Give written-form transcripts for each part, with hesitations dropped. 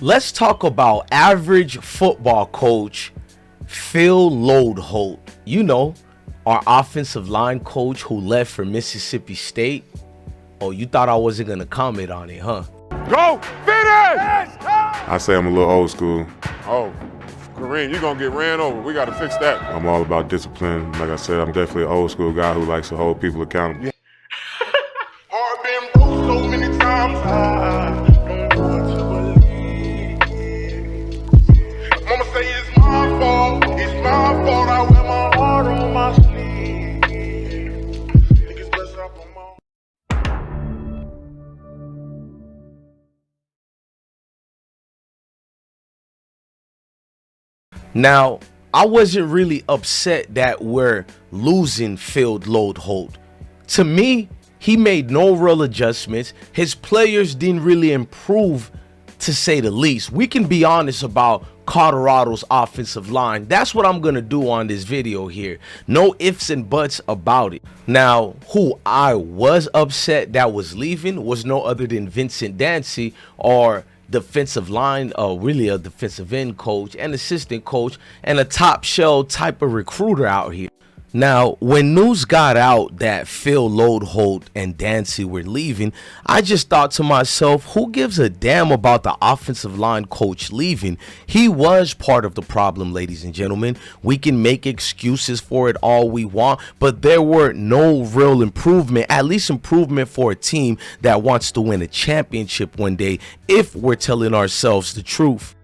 Let's talk about average football coach Phil Loadholt. You know, our offensive line coach who left for Mississippi State. Oh, you thought I wasn't going to comment on it, huh? Go! Finish! I say I'm a little old school. Oh, Kareem, you're going to get ran over. We got to fix that. I'm all about discipline. Like I said, I'm definitely an old school guy who likes to hold people accountable. Yeah. I've been broke so many times, I don't want to believe. Mama say it's my fault, I wear my heart on my sleeve. Niggas bless up on my... Now, I wasn't really upset that we're losing Phil Loadholt. To me, he made no real adjustments. His players didn't really improve, to say the least. We can be honest about Colorado's offensive line. That's what I'm going to do on this video here. No ifs and buts about it. Now, who I was upset that was leaving was no other than Vincent Dancy, or defensive line, really a defensive end coach and assistant coach and a top shell type of recruiter out here. Now, when news got out that Phil Loadholt and Dancy were leaving, I just thought to myself, who gives a damn about the offensive line coach leaving? He was part of the problem, ladies and gentlemen. We can make excuses for it all we want, but there were no real improvement, at least improvement for a team that wants to win a championship one day, if we're telling ourselves the truth.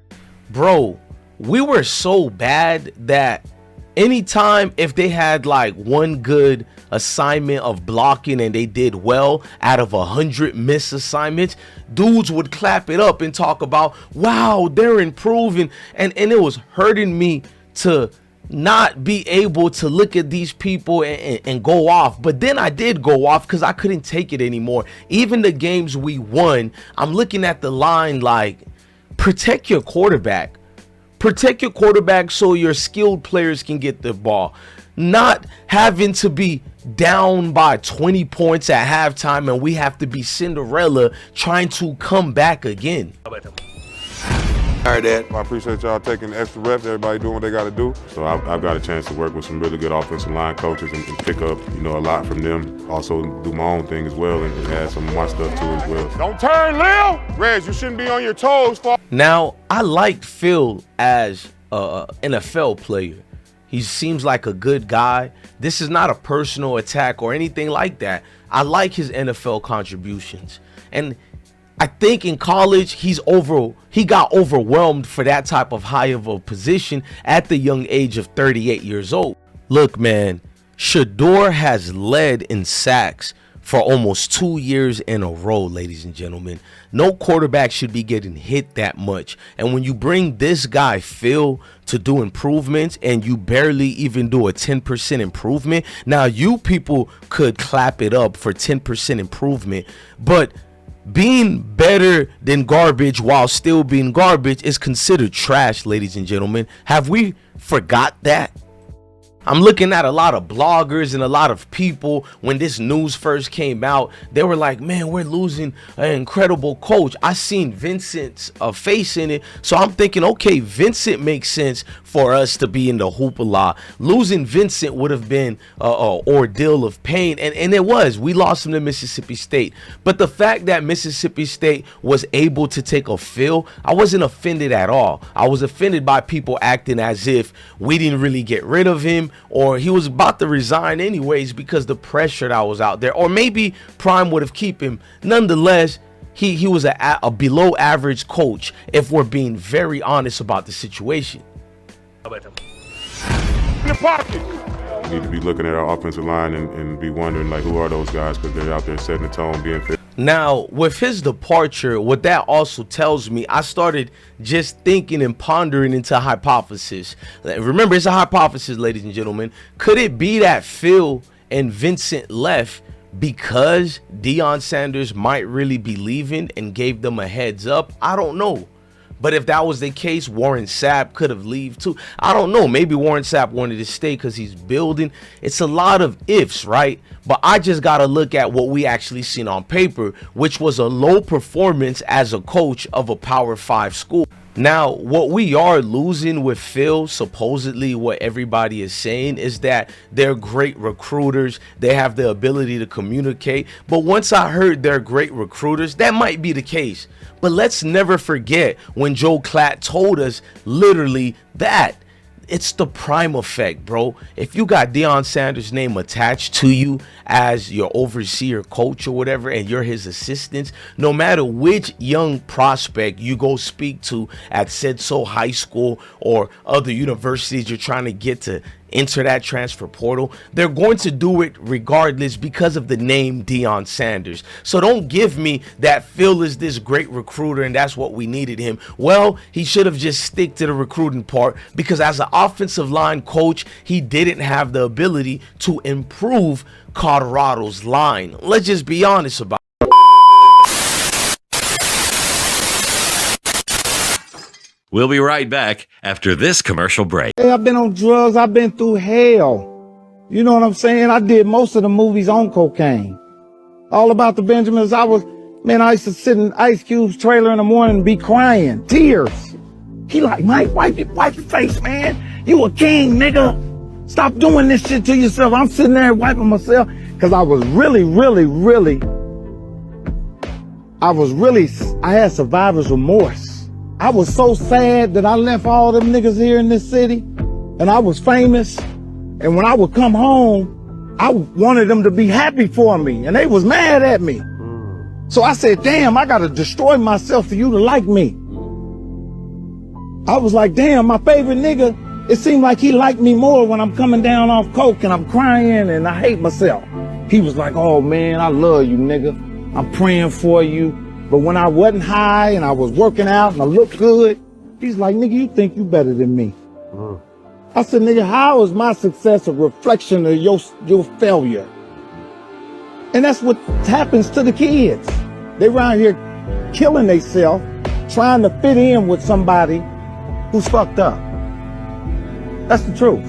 Bro, we were so bad that anytime if they had like one good assignment of blocking and they did well out of 100 missed assignments, dudes would clap it up and talk about, wow, they're improving. And it was hurting me to not be able to look at these people and go off. But then I did go off because I couldn't take it anymore. Even the games we won, I'm looking at the line like, protect your quarterback. Protect your quarterback so your skilled players can get the ball. Not having to be down by 20 points at halftime and we have to be Cinderella trying to come back again. All right, Dad. I appreciate y'all taking the extra reps, everybody doing what they got to do. So I've got a chance to work with some really good offensive line coaches and pick up, a lot from them. Also do my own thing as well and add some of my stuff to it as well. Don't turn, Lil! Reg, you shouldn't be on your toes, Now, I liked Phil as an NFL player. He seems like a good guy. This is not a personal attack or anything like that. I like his NFL contributions. And I think in college, he got overwhelmed for that type of high of a position at the young age of 38 years old. Look, man, Shador has led in sacks for almost 2 years in a row, ladies and gentlemen. No quarterback should be getting hit that much. And when you bring this guy, Phil, to do improvements and you barely even do a 10% improvement, now you people could clap it up for 10% improvement, but being better than garbage while still being garbage is considered trash, ladies and gentlemen. Have we forgot that? I'm looking at a lot of bloggers and a lot of people when this news first came out. They were like, man, we're losing an incredible coach. I seen Vincent's face in it. So I'm thinking, okay, Vincent makes sense for us to be in the hoopla. Losing Vincent would have been an ordeal of pain. And it was. We lost him to Mississippi State. But the fact that Mississippi State was able to take a Phil, I wasn't offended at all. I was offended by people acting as if we didn't really get rid of him, or he was about to resign anyways because the pressure that was out there, or maybe Prime would have kept him. Nonetheless, he was a below average coach, if we're being very honest about the situation. In the pocket. We need to be looking at our offensive line and be wondering, like, who are those guys? Because they're out there setting the tone, being fit. Now, with his departure, what that also tells me, I started just thinking and pondering into hypothesis. Remember, it's a hypothesis, ladies and gentlemen. Could it be that Phil and Vincent left because Deion Sanders might really be leaving and gave them a heads up? I don't know. But if that was the case, Warren Sapp could have left too. I don't know. Maybe Warren Sapp wanted to stay because he's building. It's a lot of ifs, right? But I just got to look at what we actually seen on paper, which was a low performance as a coach of a Power 5 school. Now, what we are losing with Phil, supposedly what everybody is saying, is that they're great recruiters. They have the ability to communicate. But once I heard they're great recruiters, that might be the case. But let's never forget when Joe Klatt told us literally that. It's the prime effect, bro. If you got Deion Sanders' name attached to you as your overseer coach or whatever, and you're his assistant, no matter which young prospect you go speak to at said High School or other universities you're trying to get to enter that transfer portal, they're going to do it regardless because of the name Deion Sanders. So don't give me that Phil is this great recruiter and that's what we needed him. Well, he should have just stick to the recruiting part, because as an offensive line coach, he didn't have the ability to improve Colorado's line. Let's just be honest about it. We'll be right back after this commercial break. Hey, I've been on drugs. I've been through hell. You know what I'm saying? I did most of the movies on cocaine. All About the Benjamins. I used to sit in Ice Cube's trailer in the morning and be crying, tears. He like, Mike, wipe your face, man. You a king, nigga. Stop doing this shit to yourself. I'm sitting there wiping myself because I was I had survivor's remorse. I was so sad that I left all them niggas here in this city, and I was famous. And when I would come home, I wanted them to be happy for me, and they was mad at me. So I said, damn, I gotta destroy myself for you to like me. I was like, damn, my favorite nigga, it seemed like he liked me more when I'm coming down off coke and I'm crying and I hate myself. He was like, oh man, I love you, nigga. I'm praying for you. But when I wasn't high and I was working out and I looked good, he's like, nigga, you think you better than me. I said, nigga, how is my success a reflection of your failure? And that's what happens to the kids. They around here killing themselves, trying to fit in with somebody who's fucked up. That's the truth.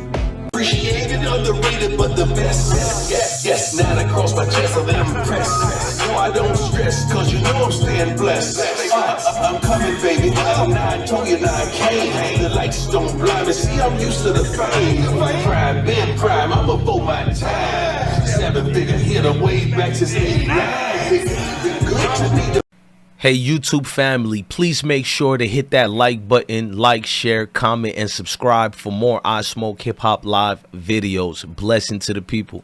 Appreciated, underrated, but the best. Yes, now I cross my chest, I'm impressed. No, I don't stress, cause you know I'm staying blessed. I'm coming, baby. I'm 9, told you 9K. The lights don't blind me, see, I'm used to the fame. Prime, been prime, I'm before my time. 7-figure hitter, way back since 89. Been good to me. Hey YouTube family, please make sure to hit that like button, like, share, comment, and subscribe for more I Smoke Hip Hop Live videos. Blessing to the people.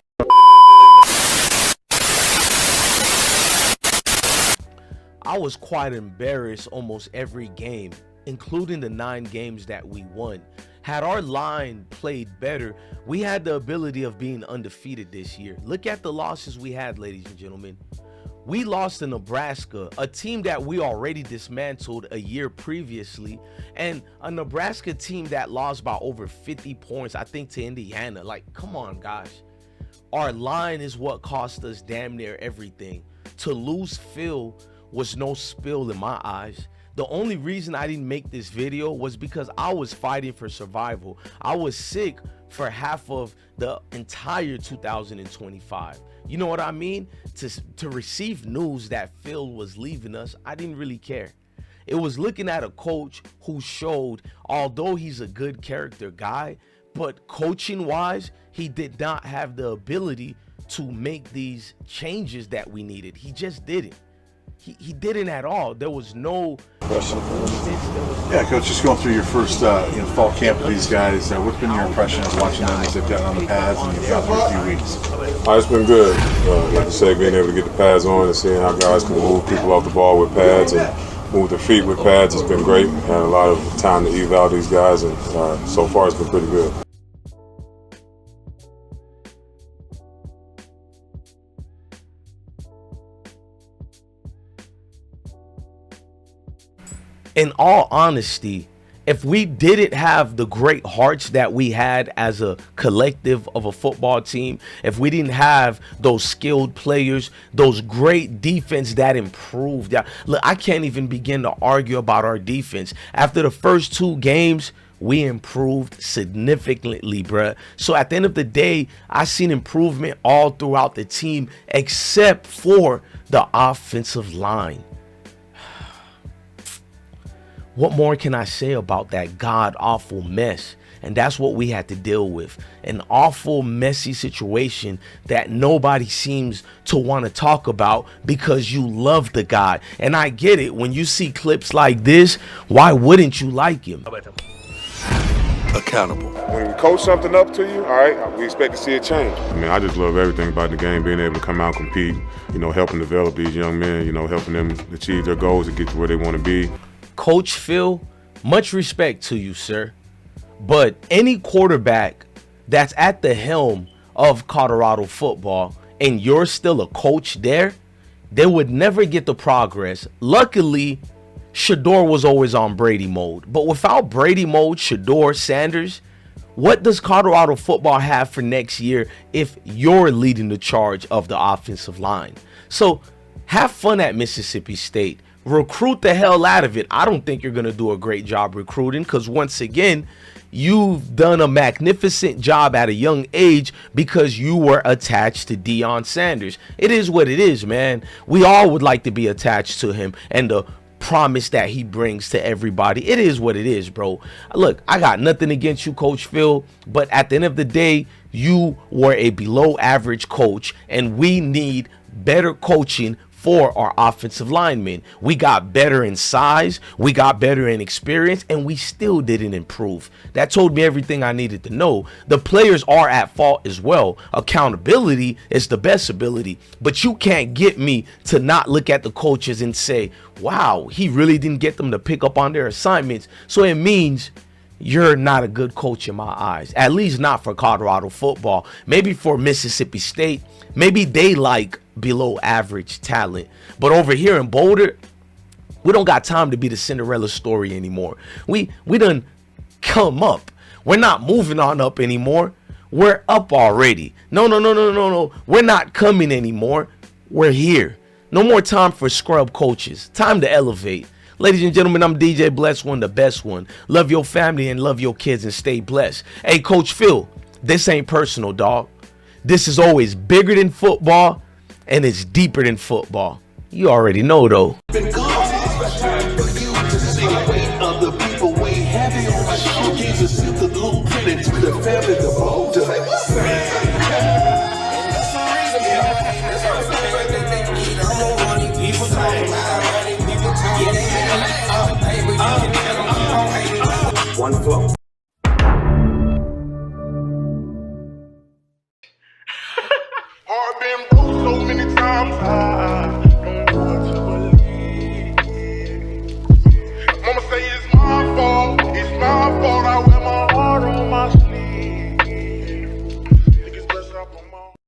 I was quite embarrassed almost every game, including the 9 games that we won. Had our line played better, we had the ability of being undefeated this year. Look at the losses we had, ladies and gentlemen. We lost to Nebraska, a team that we already dismantled a year previously, and a Nebraska team that lost by over 50 points, I think, to Indiana. Like, come on, guys. Our line is what cost us damn near everything. To lose Phil was no spill in my eyes. The only reason I didn't make this video was because I was fighting for survival. I was sick for half of the entire 2025. You know what I mean? To receive news that Phil was leaving us, I didn't really care. It was looking at a coach who showed, although he's a good character guy, but coaching wise, he did not have the ability to make these changes that we needed. He just didn't. He didn't at all. There was no question. Yeah, Coach, just going through your first fall camp with these guys, what's been your impression of watching them as they've gotten on the pads and you've got through a few weeks? It's been good. Like I say, being able to get the pads on and seeing how guys can move people off the ball with pads and move their feet with pads has been great. Had a lot of time to eval these guys, and so far it's been pretty good. In all honesty, if we didn't have the great hearts that we had as a collective of a football team, if we didn't have those skilled players, those great defense that improved. Yeah, look, I can't even begin to argue about our defense. After the first 2 games, we improved significantly, bruh. So at the end of the day, I seen improvement all throughout the team except for the offensive line. What more can I say about that god-awful mess? And that's what we had to deal with. An awful, messy situation that nobody seems to want to talk about because you love the guy. And I get it. When you see clips like this, why wouldn't you like him? Accountable. When we coach something up to you, all right, we expect to see a change. I mean, I just love everything about the game, being able to come out, compete, helping develop these young men, helping them achieve their goals and get to where they want to be. Coach Phil, much respect to you, sir. But any quarterback that's at the helm of Colorado football and you're still a coach there, they would never get the progress. Luckily, Shador was always on Brady mode. But without Brady mode, Shador, Sanders, what does Colorado football have for next year if you're leading the charge of the offensive line? So have fun at Mississippi State. Recruit the hell out of it. I don't think you're going to do a great job recruiting because, once again, you've done a magnificent job at a young age because you were attached to Deion Sanders. It is what it is, man. We all would like to be attached to him and the promise that he brings to everybody. It is what it is, bro. Look, I got nothing against you, Coach Phil, but at the end of the day, you were a below average coach, and we need better coaching for our offensive linemen. We got better in size, we got better in experience, and we still didn't improve. That told me everything I needed to know. The players are at fault as well. Accountability is the best ability, but you can't get me to not look at the coaches and say, wow, he really didn't get them to pick up on their assignments. So it means you're not a good coach in my eyes, at least not for Colorado football. Maybe for Mississippi State, maybe they like below average talent, but over here in Boulder, we don't got time to be the Cinderella story anymore. We done come up. We're not moving on up anymore. We're up already. No. We're not coming anymore. We're here. No more time for scrub coaches. Time to elevate. Ladies and gentlemen, I'm DJ Bless One, the best one. Love your family and love your kids and stay blessed. Hey, Coach Phil, this ain't personal, dog. This is always bigger than football, and it's deeper than football. You already know, though. Been good. It's time for you to see the weight of the people way heavy on my shoulders. To see the blueprint into the family, the bold. Just like what's One foot